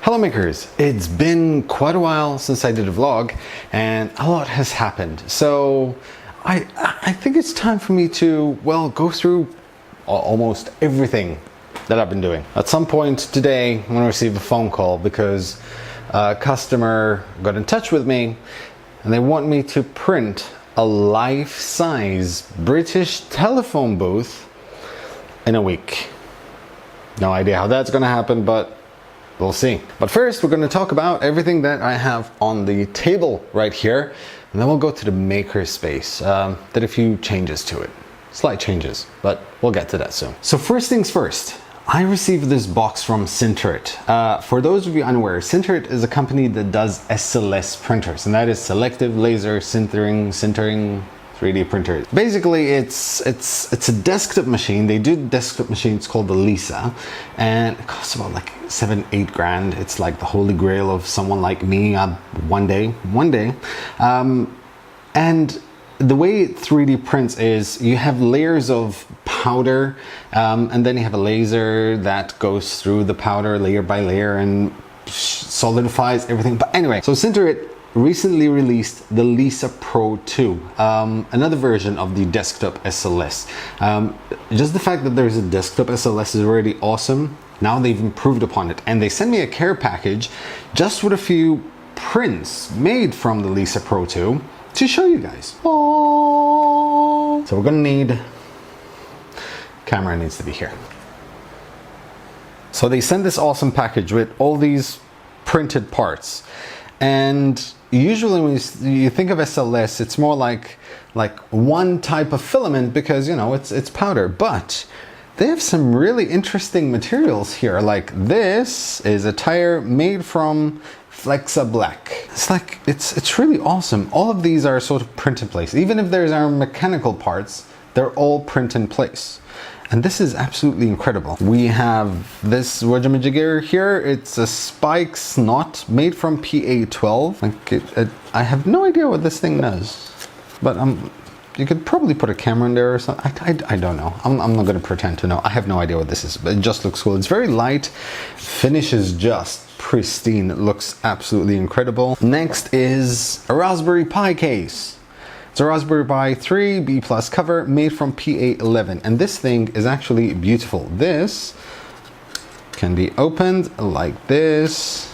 Hello makers, it's been quite a while since I did a vlog and a lot has happened. So I think it's time for me to, well, go through almost everything that I've been doing. At some point today, I'm gonna receive a phone call because a customer got in touch with me and they want me to print a life-size British telephone booth in a week. No idea how that's gonna happen, but we'll see. But first, we're going to talk about everything that I have on the table right here, and then we'll go to the maker space. Did a few changes to it, slight changes, but we'll get to that soon. So first things first, I received this box from Sentret. For those of you unaware, Sentret is a company that does SLS printers, and that is selective laser sintering 3D printer. Basically, it's a desktop machine. They do desktop machines called the Lisa, and it costs about like 7-8 grand. It's like the holy grail of someone like me. One day. And the way it 3D prints is you have layers of powder, and then you have a laser that goes through the powder layer by layer and solidifies everything. But anyway, so Sentret recently released the Lisa Pro 2, another version of the desktop SLS. Just the fact that there's a desktop SLS is already awesome. Now they've improved upon it, and they sent me a care package just with a few prints made from the Lisa Pro 2 to show you guys. Aww. So we're gonna need, camera needs to be here. So they sent this awesome package with all these printed parts. And usually when you think of SLS, it's more like one type of filament because, you know, it's powder. But they have some really interesting materials here. Like this is a tire made from Flexa Black. It's really awesome. All of these are sort of print in place. Even if there's our mechanical parts, they're all print in place. And this is absolutely incredible. We have this wajamajigger here. It's a spike snot made from PA12. I have no idea what this thing does, but you could probably put a camera in there or something. I don't know. I'm not going to pretend to know. I have no idea what this is, but it just looks cool. It's very light. Finish is just pristine. It looks absolutely incredible. Next is a Raspberry Pi case. It's a Raspberry Pi 3 B+ cover made from PA11, and this thing is actually beautiful. This can be opened like this.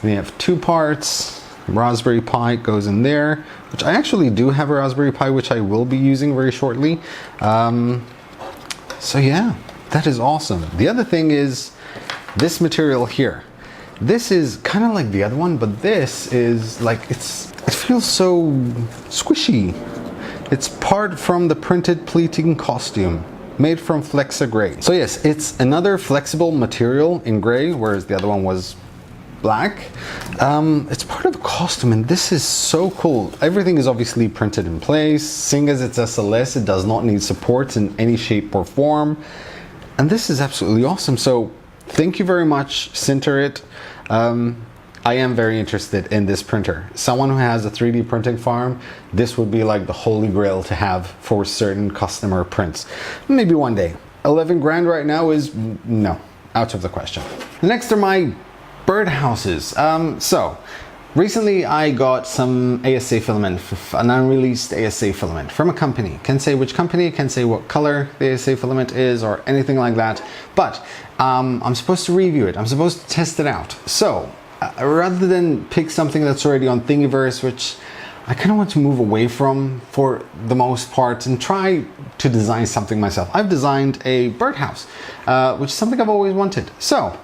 We have two parts. Raspberry Pi goes in there, which I actually do have a Raspberry Pi, which I will be using very shortly. So yeah, that is awesome. The other thing is this material here. This is kind of like the other one, but this is like, it feels so squishy. It's part from the printed pleating costume made from Flexa Gray. So yes, it's another flexible material in gray, whereas the other one was black. It's part of a costume, and this is so cool. Everything is obviously printed in place. Seeing as it's SLS, it does not need supports in any shape or form. And this is absolutely awesome. So thank you very much, Sentret. I am very interested in this printer. Someone who has a 3D printing farm, this would be like the holy grail to have for certain customer prints. Maybe one day. 11 grand right now is, no, out of the question. Next are my birdhouses. So recently I got some ASA filament, an unreleased ASA filament from a company. Can't say which company, can't say what color the ASA filament is or anything like that, but I'm supposed to review it. I'm supposed to test it out. So rather than pick something that's already on Thingiverse, which I kind of want to move away from for the most part and try to design something myself, I've designed a birdhouse, which is something I've always wanted. So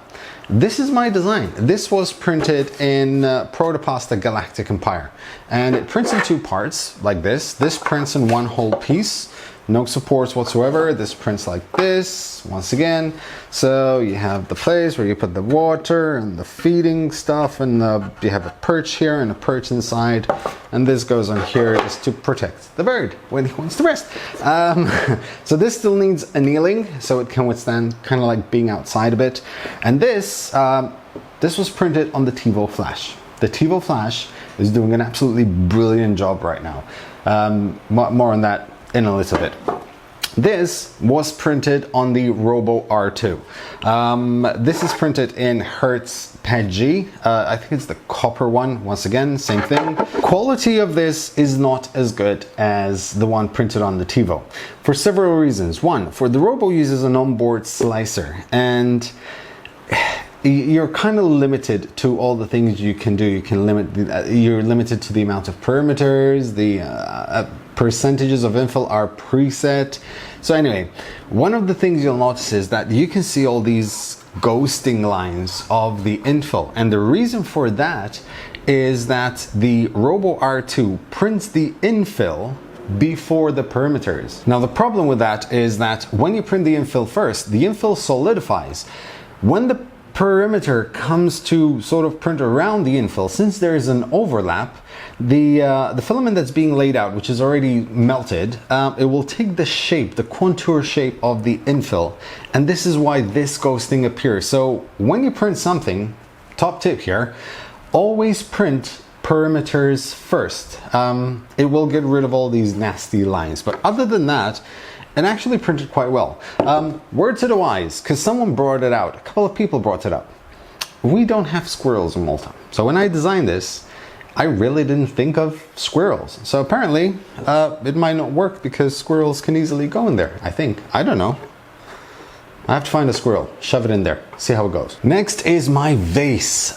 this is my design. This was printed in Protopasta Galactic Empire, and it prints in two parts like this. This prints in one whole piece, no supports whatsoever. This prints like this once again. So you have the place where you put the water and the feeding stuff, and you have a perch here and a perch inside, and this goes on here just to protect the bird when he wants to rest. So this still needs annealing so it can withstand kind of like being outside a bit. And this was printed on the TiVo Flash. The TiVo Flash is doing an absolutely brilliant job right now. More on that in a little bit. This was printed on the Robo R2. This is printed in Hertz PEG. I think it's the copper one. Once again, same thing. Quality of this is not as good as the one printed on the TiVo for several reasons. One, for the Robo uses an onboard slicer, and you're kind of limited to all the things you can do. You're limited to the amount of perimeters, the percentages of infill are preset. So anyway, one of the things you'll notice is that you can see all these ghosting lines of the infill, and the reason for that is that the Robo R2 prints the infill before the perimeters. Now the problem with that is that when you print the infill first, the infill solidifies. When the perimeter comes to sort of print around the infill, since there is an overlap, the filament that's being laid out, which is already melted, it will take the shape, the contour shape of the infill, and this is why this ghosting appears. So when you print something, top tip here, always print perimeters first. It will get rid of all these nasty lines, but other than that, it actually printed quite well. Word to the wise, because someone brought it out, a couple of people brought it up. We don't have squirrels in Malta. So when I designed this, I really didn't think of squirrels. So apparently it might not work because squirrels can easily go in there, I think. I don't know. I have to find a squirrel, shove it in there, see how it goes. Next is my vase.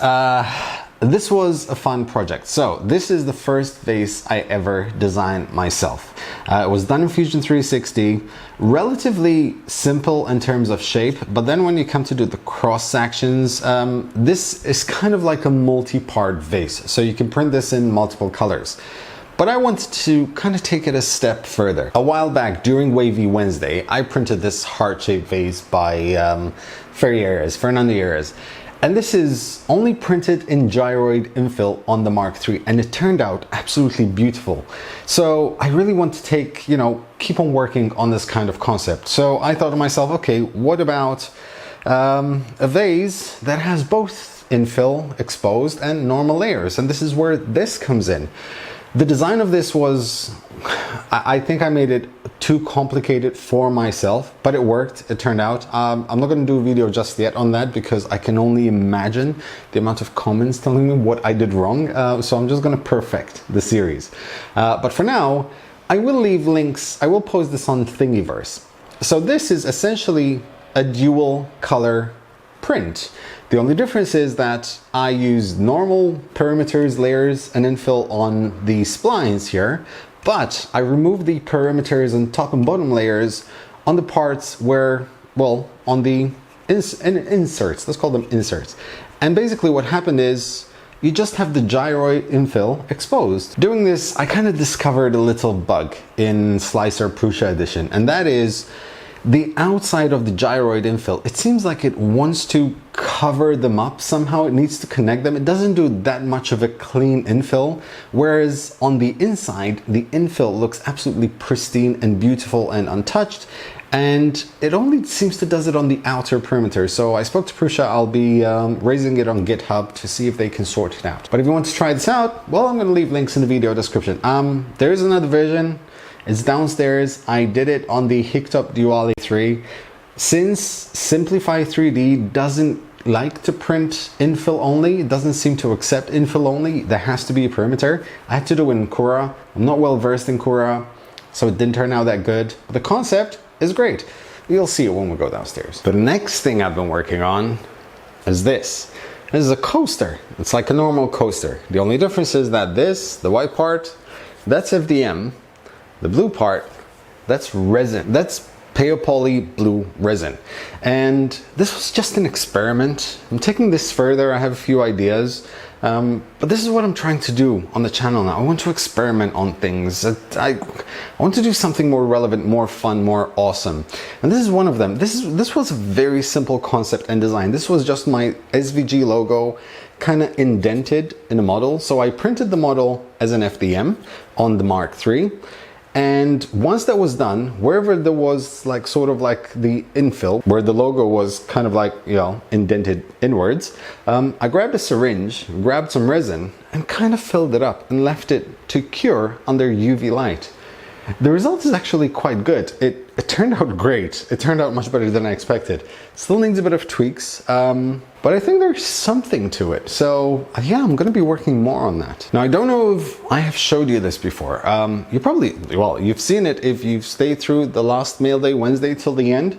This was a fun project. So this is the first vase I ever designed myself. It was done in Fusion 360, relatively simple in terms of shape, but then when you come to do the cross sections, this is kind of like a multi-part vase. So you can print this in multiple colors. But I wanted to kind of take it a step further. A while back during Wavy Wednesday, I printed this heart-shaped vase by Fernando Ayres. And this is only printed in gyroid infill on the Mark III, and it turned out absolutely beautiful. So I really want to keep on working on this kind of concept. So I thought to myself, okay, what about a vase that has both infill exposed and normal layers? And this is where this comes in. The design of this was, I think I made it too complicated for myself, but it worked, it turned out. I'm not going to do a video just yet on that because I can only imagine the amount of comments telling me what I did wrong. So I'm just going to perfect the series. But for now, I will leave links. I will post this on Thingiverse. So this is essentially a dual color print. The only difference is that I use normal perimeters, layers, and infill on the splines here, but I removed the perimeters and top and bottom layers on the parts where, well, on the inserts, let's call them inserts. And basically what happened is you just have the gyroid infill exposed. Doing this, I kind of discovered a little bug in Slicer Prusa Edition, and that is the outside of the gyroid infill. It seems like it wants to cover them up somehow. It needs to connect them. It doesn't do that much of a clean infill, whereas on the inside, the infill looks absolutely pristine and beautiful and untouched, and it only seems to does it on the outer perimeter. So I spoke to Prusa. I'll be raising it on GitHub to see if they can sort it out. But if you want to try this out, well, I'm going to leave links in the video description. There is another version. It's downstairs. I did it on the Hictop Duale 3. Since Simplify 3D doesn't like to print infill only, it doesn't seem to accept infill only, there has to be a perimeter. I had to do it in Cura. I'm not well versed in Cura, so it didn't turn out that good. But the concept is great. You'll see it when we go downstairs. The next thing I've been working on is this. This is a coaster. It's like a normal coaster. The only difference is that this, the white part, that's FDM. The blue part, that's resin. That's Paopoly blue resin. And this was just an experiment. I'm taking this further. I have a few ideas. But this is what I'm trying to do on the channel now. I want to experiment on things. I want to do something more relevant, more fun, more awesome. And this is one of them. This was a very simple concept and design. This was just my SVG logo kind of indented in a model. So I printed the model as an FDM on the Mark III. And once that was done, wherever there was like sort of like the infill, where the logo was kind of like, you know, indented inwards, I grabbed a syringe, grabbed some resin and kind of filled it up and left it to cure under UV light. The result is actually quite good. It turned out great. It turned out much better than I expected. Still needs a bit of tweaks, but I think there's something to it. So yeah, I'm gonna be working more on that. Now, I don't know if I have showed you this before. You probably, well, you've seen it if you've stayed through the last mail day Wednesday till the end.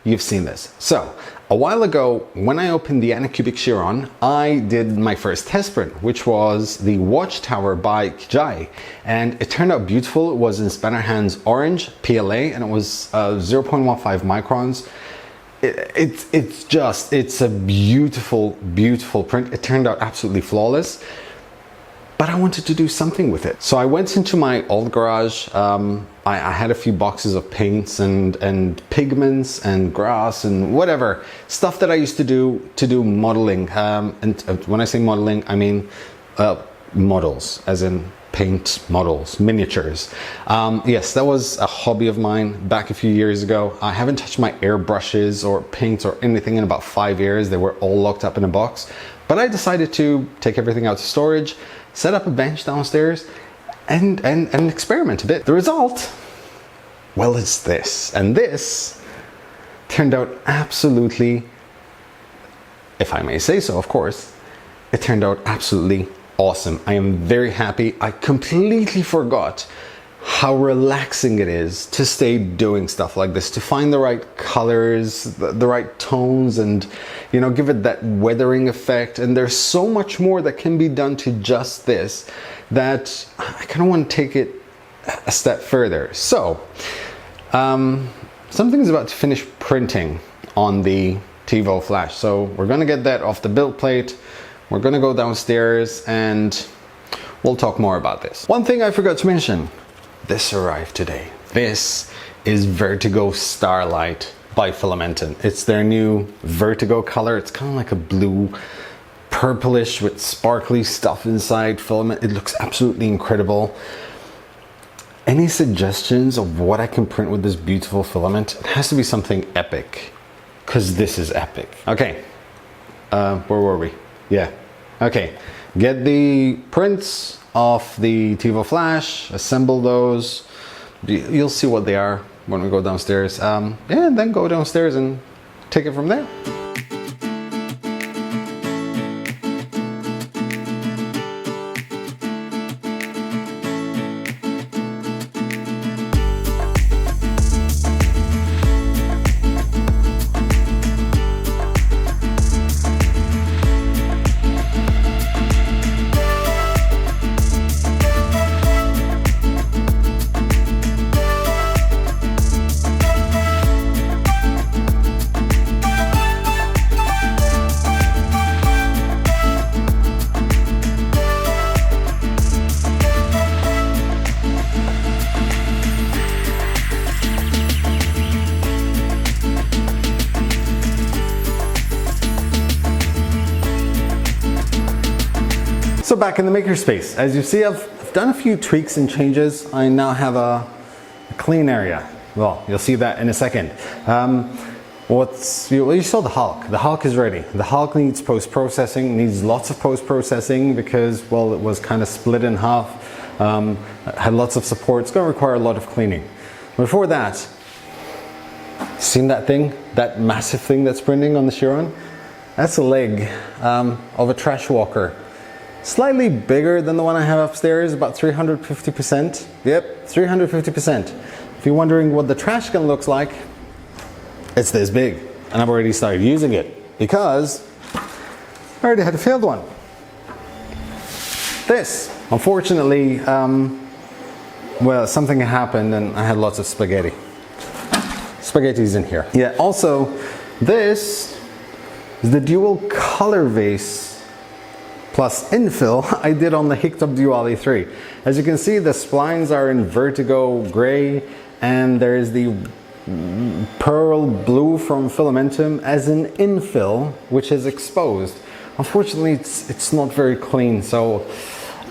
You've seen this. So a while ago, when I opened the Anycubic Chiron, I did my first test print, which was the Watchtower by Casha, and it turned out beautiful. It was in Spanner Hands Orange PLA, and it was 0.15 microns. It's a beautiful, beautiful print. It turned out absolutely flawless, but I wanted to do something with it. So I went into my old garage. I had a few boxes of paints and pigments and grass and whatever stuff that I used to do modeling. And when I say modeling, I mean models, as in paint models, miniatures. Yes, that was a hobby of mine back a few years ago. I haven't touched my airbrushes or paints or anything in about 5 years. They were all locked up in a box. But I decided to take everything out to storage, set up a bench downstairs, and experiment a bit. The result, well, it's this. And this turned out absolutely, if I may say so, of course, it turned out absolutely awesome. I am very happy. I completely forgot how relaxing it is to stay doing stuff like this, to find the right colors, the right tones, and, you know, give it that weathering effect. And there's so much more that can be done to just this that I kind of want to take it a step further. So something's about to finish printing on the TiVo flash, so we're going to get that off the build plate. We're going to go downstairs and we'll talk more about this. One thing I forgot to mention, this arrived today. This is Vertigo Starlight by Filamentum. It's their new Vertigo color. It's kind of like a blue, purplish with sparkly stuff inside filament. It looks absolutely incredible. Any suggestions of what I can print with this beautiful filament? It has to be something epic, because this is epic. Okay, where were we? Yeah, okay. Get the prints off the TiVo flash, assemble those. You'll see what they are when we go downstairs. Yeah, and then go downstairs and take it from there. So back in the makerspace, as you see, I've done a few tweaks and changes. I now have a clean area. Well, you'll see that in a second. You saw the Hulk. The Hulk is ready. The Hulk needs post-processing, needs lots of post-processing because, well, it was kind of split in half, had lots of support. It's going to require a lot of cleaning. Before that, seen that thing? That massive thing that's printing on the Chiron? That's a leg of a trash walker. Slightly bigger than the one I have upstairs, about 350%. Yep, 350%. If you're wondering what the trash can looks like, it's this big. And I've already started using it because I already had a failed one. This, unfortunately, well, something happened and I had lots of spaghetti. Spaghetti's in here. Yeah, also, this is the dual color vase plus infill I did on the Hictop Duale 3. As you can see, the splines are in Vertigo gray, and there is the pearl blue from Filamentum as an infill, which is exposed. Unfortunately, it's not very clean, so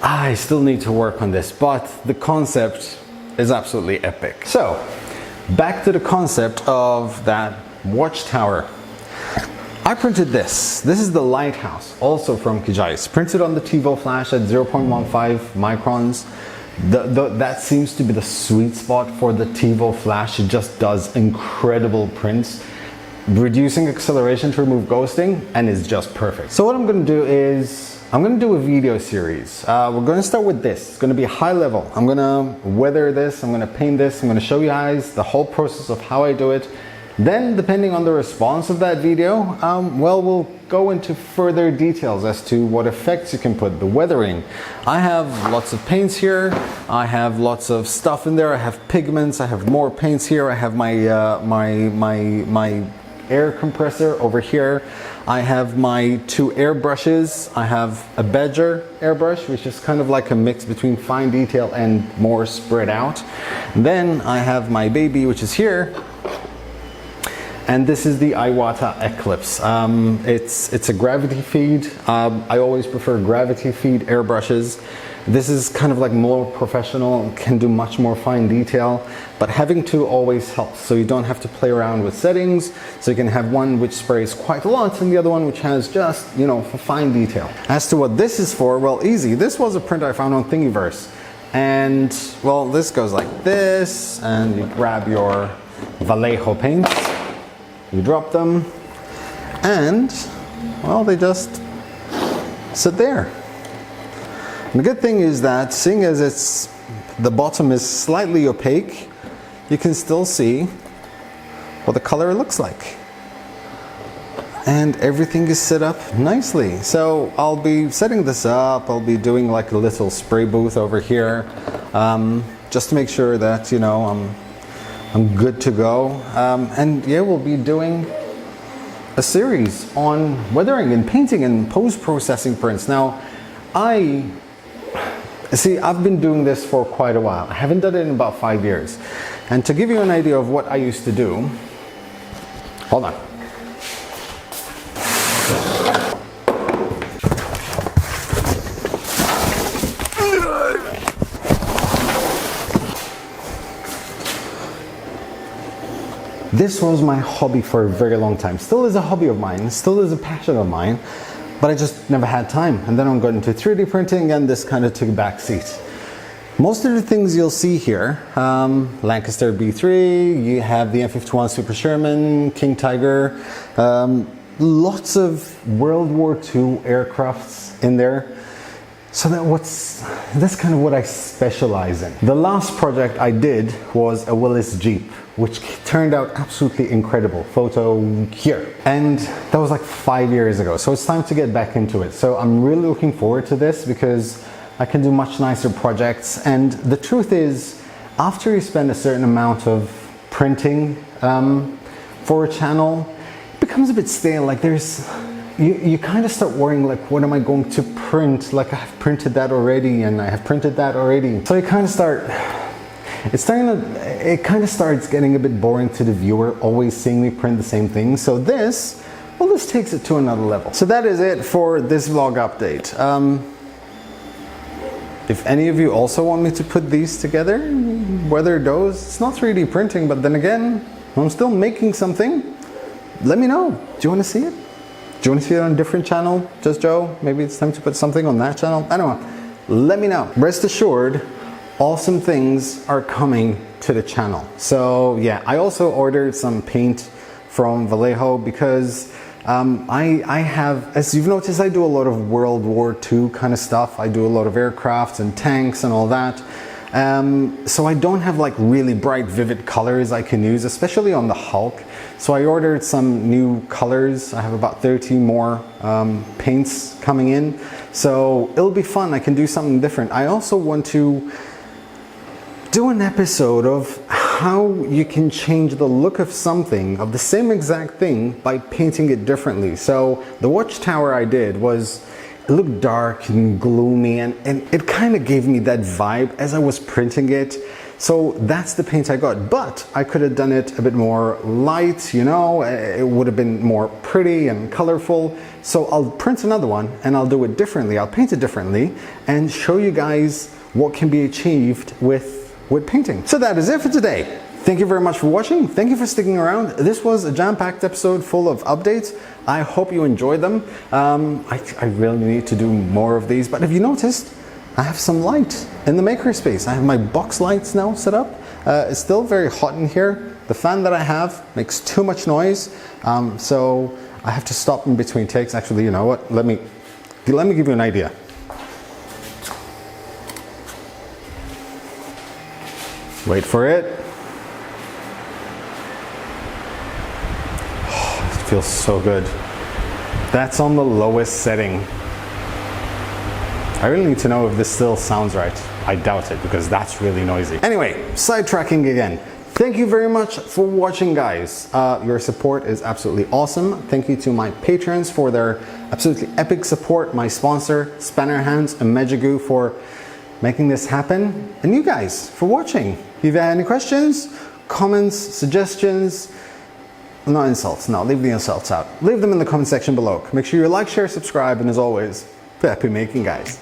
I still need to work on this, but the concept is absolutely epic. So, back to the concept of that watchtower. I printed this. This is the Lighthouse, also from Casha. It's printed on the TiVo flash at 0.15 microns. That seems to be the sweet spot for the TiVo flash. It just does incredible prints, reducing acceleration to remove ghosting, and is just perfect. So what I'm going to do is I'm going to do a video series. We're going to start with this. It's going to be high level. I'm going to weather this, I'm going to paint this, I'm going to show you guys the whole process of how I do it. Then, depending on the response of that video, well, we'll go into further details as to what effects you can put, the weathering. I have lots of paints here. I have lots of stuff in there. I have pigments. I have more paints here. I have my air compressor over here. I have my 2 airbrushes. I have a Badger airbrush, which is kind of like a mix between fine detail and more spread out. Then I have my baby, which is here. And this is the Iwata Eclipse. It's a gravity feed. I always prefer gravity feed airbrushes. This is kind of like more professional, can do much more fine detail, but having 2 always helps. So you don't have to play around with settings. So you can have one which sprays quite a lot and the other one which has just, you know, for fine detail. As to what this is for, well, easy. This was a print I found on Thingiverse. And well, this goes like this, and you grab your Vallejo paints. You drop them, and well, they just sit there. And the good thing is that, seeing as the bottom is slightly opaque, you can still see what the color looks like. And everything is set up nicely. So I'll be setting this up. I'll be doing like a little spray booth over here, just to make sure that, you know, I'm good to go. And yeah, we'll be doing a series on weathering and painting and post-processing prints. Now, I've been doing this for quite a while. I haven't done it in about 5 years. And to give you an idea of what I used to do, hold on. This was my hobby for a very long time. Still is a hobby of mine, still is a passion of mine, but I just never had time. And then I got into 3D printing, and this kind of took a back seat. Most of the things you'll see here, Lancaster B3, you have the M51 Super Sherman, King Tiger, lots of World War II aircrafts in there. So that's kind of what I specialize in. The last project I did was a Willys Jeep, which turned out absolutely incredible. Photo here. And that was like 5 years ago. So it's time to get back into it. So I'm really looking forward to this because I can do much nicer projects. And the truth is, after you spend a certain amount of printing for a channel, it becomes a bit stale. Like you kind of start worrying, like, what am I going to print? Like, I have printed that already, and I have printed that already. So you kind of it kind of starts getting a bit boring to the viewer, always seeing me print the same thing. So this takes it to another level. So that is it for this vlog update. If any of you also want me to put these together, whether those, it's not 3D printing, but then again, I'm still making something, let me know. Do you want to see it? Do you want to see it on a different channel? Just Joe? Maybe it's time to put something on that channel? I don't know. Let me know. Rest assured, awesome things are coming to the channel. So yeah, I also ordered some paint from Vallejo because I have, as you've noticed, I do a lot of World War II kind of stuff. I do a lot of aircrafts and tanks and all that. So I don't have like really bright, vivid colors I can use, especially on the Hulk. So I ordered some new colors. I have about 30 more paints coming in. So it'll be fun. I can do something different. I also want to do an episode of how you can change the look of something, of the same exact thing, by painting it differently. So the watchtower I did was, it looked dark and gloomy, and it kind of gave me that vibe as I was printing it. So that's the paint I got, but I could have done it a bit more light, you know, it would have been more pretty and colorful. So I'll print another one and I'll do it differently. I'll paint it differently and show you guys what can be achieved with painting. So that is it for today. Thank you very much for watching. Thank you for sticking around. This was a jam-packed episode full of updates. I hope you enjoyed them. I really need to do more of these, but have you noticed I have some light in the makerspace. I have my box lights now set up. It's still very hot in here. The fan that I have makes too much noise, so I have to stop in between takes. Actually, you know what? Let me give you an idea. Wait for it. Oh, it feels so good. That's on the lowest setting. I really need to know if this still sounds right. I doubt it because that's really noisy. Anyway, sidetracking again. Thank you very much for watching, guys. Your support is absolutely awesome. Thank you to my patrons for their absolutely epic support, my sponsor, Spanner Hands and Megagoo for making this happen, and you guys for watching. If you've had any questions, comments, suggestions, not insults, no, leave the insults out. Leave them in the comment section below. Make sure you like, share, subscribe, and as always, happy making, guys.